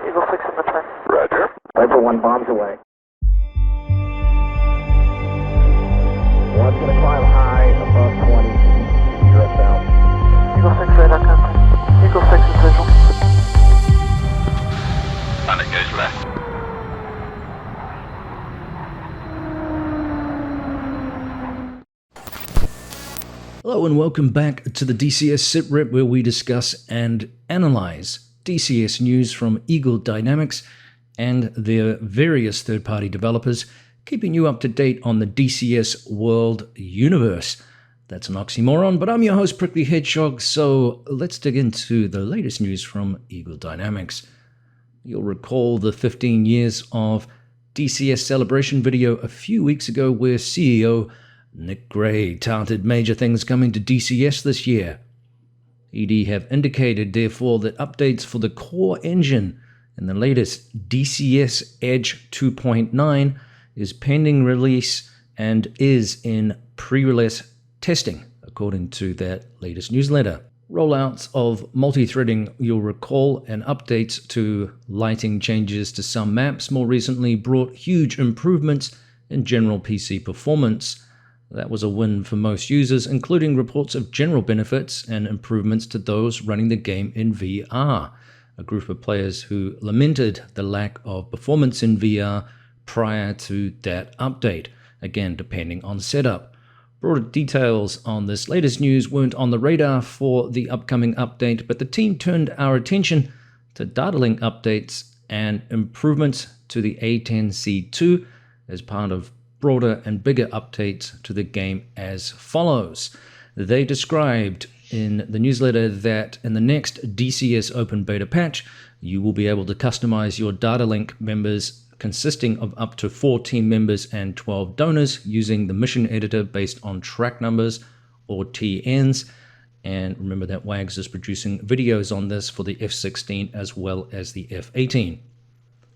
Eagle 6 in the track. Roger. Over 1 bombs away. One's going to climb high above 20. You're south. Eagle 6 radar contact. Eagle 6 is visual. And it goes left. Hello and welcome back to the DCS SITREP, where we discuss and analyze DCS news from Eagle Dynamics and their various third-party developers, keeping you up to date on the DCS world universe. That's an oxymoron, but I'm your host, Prickly Hedgehog, so let's dig into the latest news from Eagle Dynamics. You'll recall the 15 years of DCS celebration video a few weeks ago where CEO Nick Gray touted major things coming to DCS this year. ED have indicated, therefore, that updates for the core engine in the latest DCS Edge 2.9 is pending release and is in pre-release testing, according to that latest newsletter. Rollouts of multi-threading, you'll recall, and updates to lighting changes to some maps more recently brought huge improvements in general PC performance. That was a win for most users, including reports of general benefits and improvements to those running the game in VR. A group of players who lamented the lack of performance in VR prior to that update, again depending on setup. Broader details on this latest news weren't on the radar for the upcoming update, but the team turned our attention to Datalink updates and improvements to the A-10C II as part of broader and bigger updates to the game as follows. They described in the newsletter that in the next DCS open beta patch, you will be able to customize your Datalink members consisting of up to 4 team members and 12 donors using the mission editor based on track numbers or TNs. And remember that WAGS is producing videos on this for the F-16 as well as the F-18.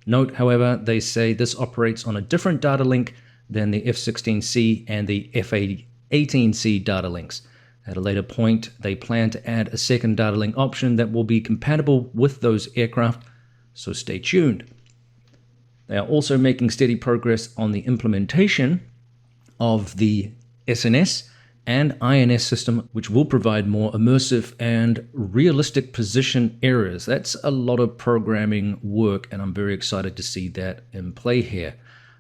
Note, however, they say this operates on a different Datalink than the F-16C and the F-18C Datalinks. At a later point, they plan to add a second Datalink option that will be compatible with those aircraft, so stay tuned. They are also making steady progress on the implementation of the SNS and INS system, which will provide more immersive and realistic position areas. That's a lot of programming work, and I'm very excited to see that in play here.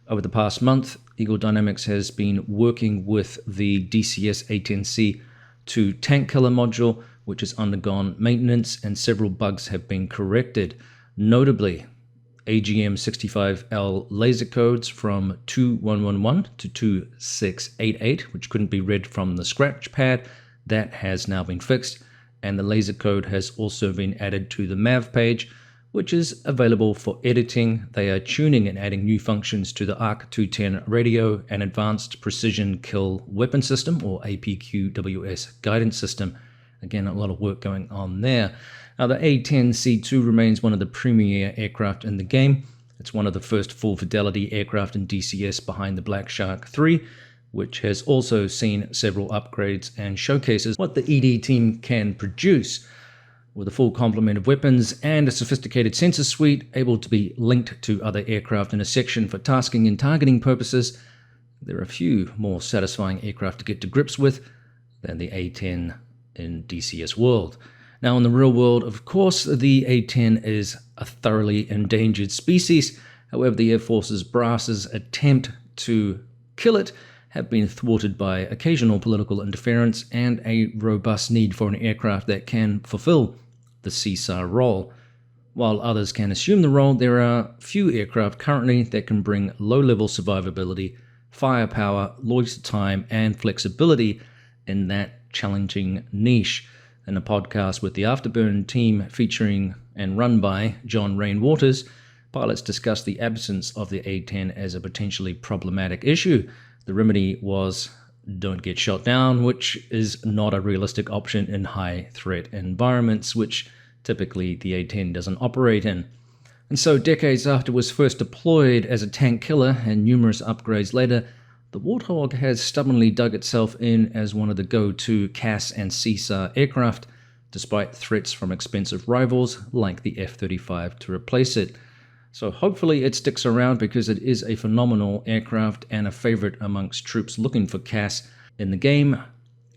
Over the past month, Eagle Dynamics has been working with the DCS A-10C II tank killer module, which has undergone maintenance and several bugs have been corrected. Notably, AGM65L laser codes from 2111 to 2688, which couldn't be read from the scratch pad, that has now been fixed, and the laser code has also been added to the MAV page, which is available for editing. They are tuning and adding new functions to the ARC 210 radio and Advanced Precision Kill Weapon System, or APQWS guidance system. Again, a lot of work going on there. Now, the A-10C II remains one of the premier aircraft in the game. It's one of the first full fidelity aircraft in DCS behind the Black Shark 3, which has also seen several upgrades and showcases what the ED team can produce. With a full complement of weapons and a sophisticated sensor suite able to be linked to other aircraft in a section for tasking and targeting purposes, there are a few more satisfying aircraft to get to grips with than the A-10 in DCS world. Now, in the real world, of course, the A-10 is a thoroughly endangered species. However, the Air Force's brass's attempt to kill it have been thwarted by occasional political interference and a robust need for an aircraft that can fulfill the CSAR role. While others can assume the role, there are few aircraft currently that can bring low-level survivability, firepower, loiter time, and flexibility in that challenging niche. In a podcast with the Afterburn team featuring and run by John Rainwaters, pilots discussed the absence of the A-10 as a potentially problematic issue. The remedy was don't get shot down, which is not a realistic option in high-threat environments, which typically the A-10 doesn't operate in. And so decades after it was first deployed as a tank killer and numerous upgrades later, the Warthog has stubbornly dug itself in as one of the go-to CAS and CSAR aircraft despite threats from expensive rivals like the F-35 to replace it. So hopefully it sticks around because it is a phenomenal aircraft and a favorite amongst troops looking for CAS in the game.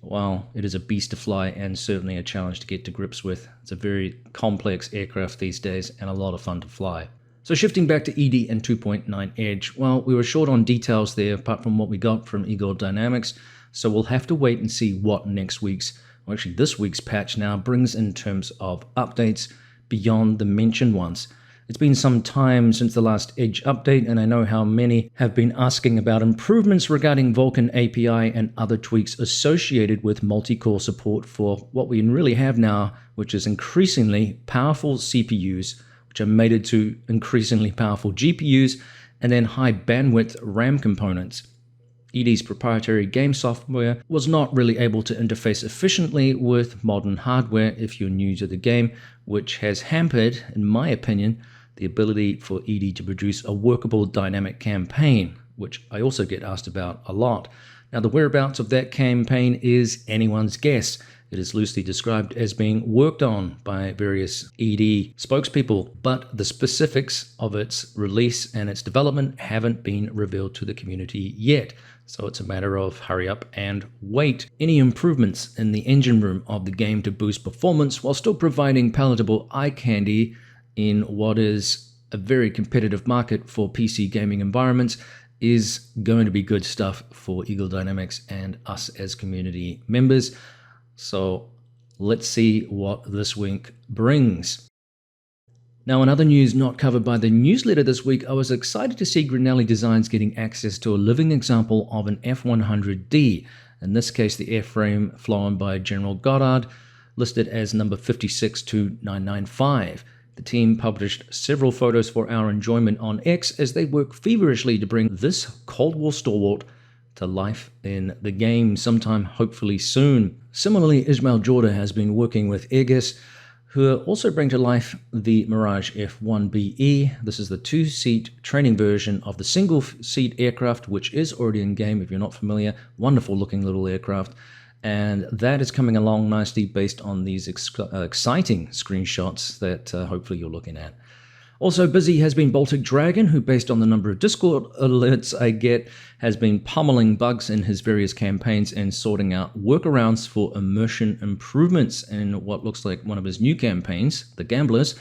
While it is a beast to fly and certainly a challenge to get to grips with. It's a very complex aircraft these days and a lot of fun to fly. So shifting back to ED and 2.9 Edge, well, we were short on details there apart from what we got from Eagle Dynamics, so we'll have to wait and see what next week's, or actually this week's patch now brings in terms of updates beyond the mentioned ones. It's been some time since the last Edge update, and I know how many have been asking about improvements regarding Vulkan API and other tweaks associated with multi-core support for what we really have now, which is increasingly powerful CPUs, which are mated to increasingly powerful GPUs, and then high bandwidth RAM components. ED's proprietary game software was not really able to interface efficiently with modern hardware if you're new to the game, which has hampered, in my opinion, the ability for ED to produce a workable dynamic campaign, which I also get asked about a lot. Now, the whereabouts of that campaign is anyone's guess. It is loosely described as being worked on by various ED spokespeople, but the specifics of its release and its development haven't been revealed to the community yet. So it's a matter of hurry up and wait. Any improvements in the engine room of the game to boost performance while still providing palatable eye candy in what is a very competitive market for PC gaming environments is going to be good stuff for Eagle Dynamics and us as community members. So let's see what this week brings. Now, in other news not covered by the newsletter this week, I was excited to see Grinelli Designs getting access to a living example of an F-100D, in this case the airframe flown by General Goddard, listed as number 56295. The team published several photos for our enjoyment on X as they work feverishly to bring this Cold War stalwart to life in the game sometime hopefully soon. Similarly, Ismail Jorda has been working with Aegis, who also bring to life the Mirage F-1BE. This is the two-seat training version of the single-seat aircraft, which is already in game if you're not familiar. Wonderful looking little aircraft. And that is coming along nicely based on these exciting screenshots that hopefully you're looking at. Also busy has been Baltic Dragon, who based on the number of Discord alerts I get, has been pummeling bugs in his various campaigns and sorting out workarounds for immersion improvements in what looks like one of his new campaigns, The Gamblers,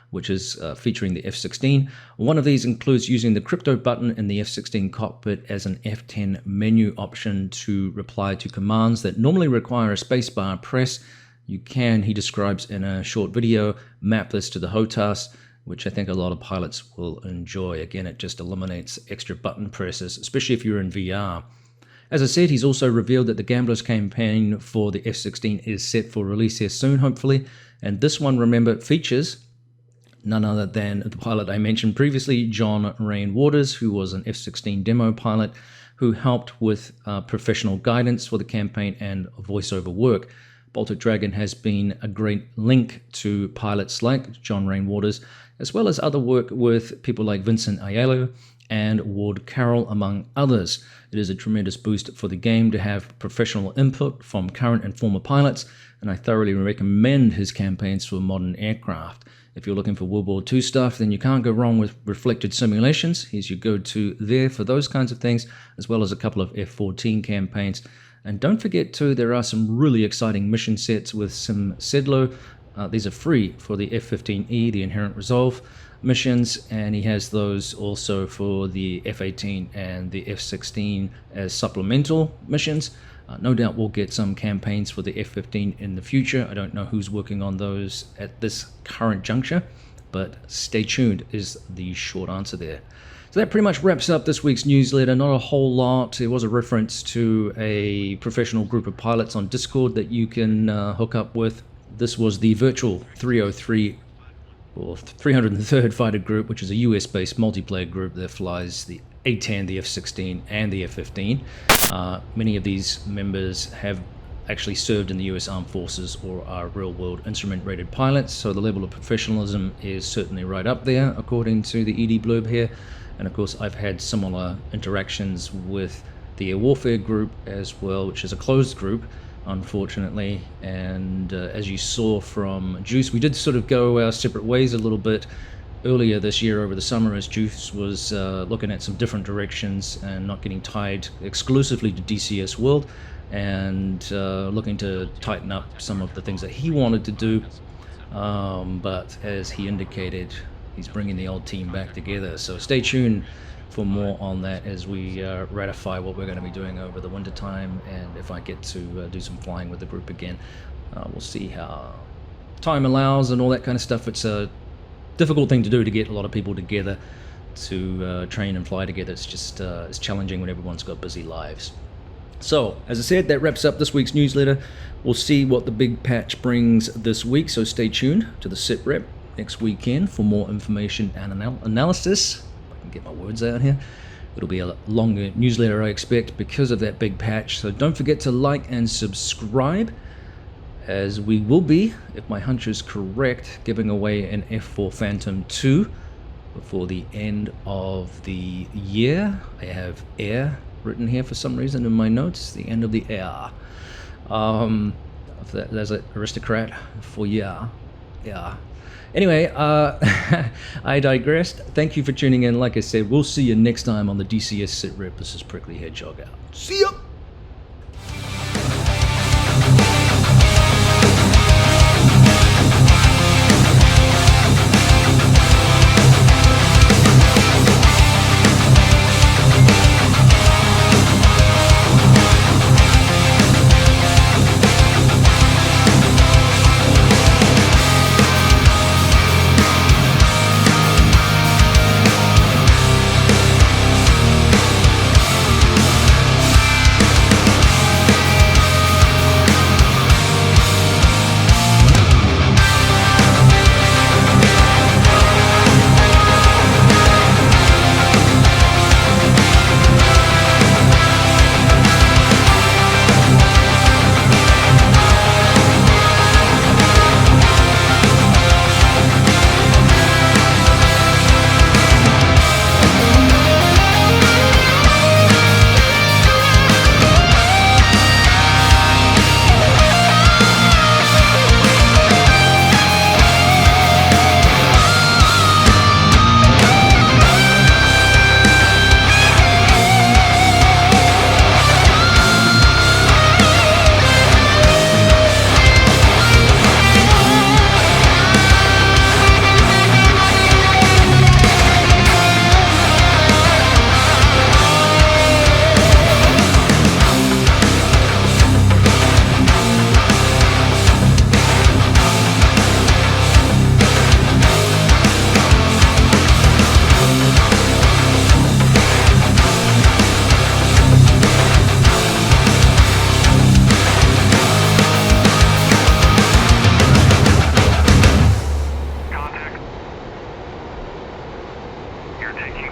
which is featuring the F-16. One of these includes using the crypto button in the F-16 cockpit as an F-10 menu option to reply to commands that normally require a spacebar press. You can, he describes in a short video, map this to the HOTAS, which I think a lot of pilots will enjoy. Again, it just eliminates extra button presses, especially if you're in VR. As I said, he's also revealed that the Gamblers campaign for the F-16 is set for release here soon, hopefully. And this one, remember, features none other than the pilot I mentioned previously, John Rain Waters, who was an F-16 demo pilot who helped with professional guidance for the campaign and voiceover work. Baltic Dragon has been a great link to pilots like John Rain Waters, as well as other work with people like Vincent Aiello and Ward Carroll, among others. It is a tremendous boost for the game to have professional input from current and former pilots, and I thoroughly recommend his campaigns for modern aircraft. If you're looking for World War II stuff, then you can't go wrong with Reflected Simulations. He's your go-to there for those kinds of things, as well as a couple of F-14 campaigns. And don't forget too, there are some really exciting mission sets with some Sedlo. These are free for the F-15E, the Inherent Resolve missions, and he has those also for the F-18 and the F-16 as supplemental missions. No doubt we'll get some campaigns for the F-15 in the future. I don't know who's working on those at this current juncture, but stay tuned is the short answer there. So that pretty much wraps up this week's newsletter. Not a whole lot. It was a reference to a professional group of pilots on Discord that you can hook up with. This was the virtual 303 or 303rd Fighter Group, which is a US-based multiplayer group that flies the A-10, the F-16, and the F-15. Many of these members have actually served in the US Armed Forces or are real-world instrument-rated pilots, so the level of professionalism is certainly right up there, according to the ED blurb here. And of course, I've had similar interactions with the Air Warfare Group as well, which is a closed group unfortunately. And as you saw from Juice, we did sort of go our separate ways a little bit earlier this year over the summer, as Juice was looking at some different directions and not getting tied exclusively to DCS World, and looking to tighten up some of the things that he wanted to do. But as he indicated, he's bringing the old team back together. So stay tuned for more on that as we ratify what we're going to be doing over the winter time, and if I get to do some flying with the group again. We'll see how time allows and all that kind of stuff. It's a difficult thing to do, to get a lot of people together to train and fly together. It's just it's challenging when everyone's got busy lives. So, as I said, that wraps up this week's newsletter. We'll see what the big patch brings this week, so stay tuned to the SITREP next weekend for more information and analysis. If I can get my words out here. It'll be a longer newsletter, I expect, because of that big patch. So don't forget to like and subscribe, as we will be, if my hunch is correct, giving away an F4 Phantom 2 before the end of the year. I have air written here for some reason in my notes, the end of the air. There's an aristocrat for yeah. Anyway, I digressed. Thank you for tuning in. Like I said, we'll see you next time on the DCS SITREP. This is Prickly Hedgehog out. See ya! You're taking